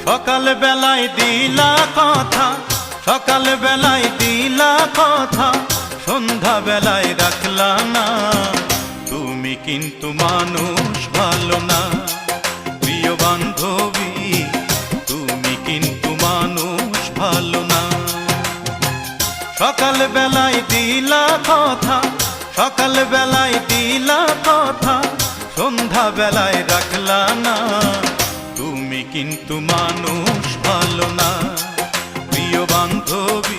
সকাল বেলায় দিলা কথা, সকাল বেলায় দিলা কথা, সন্ধ্যা বেলায় রাখলা না। তুমি কিন্তু মানুষ ভালো না প্রিয় বান্ধবী, তুমি কিন্তু মানুষ ভালো না। সকাল বেলায় দিলা কথা, সকাল বেলায় দিলা কথা, সন্ধ্যা বেলায় রাখলা না। তুমি কিন্তু মানুষ ভালো না প্রিয় বান্ধবী।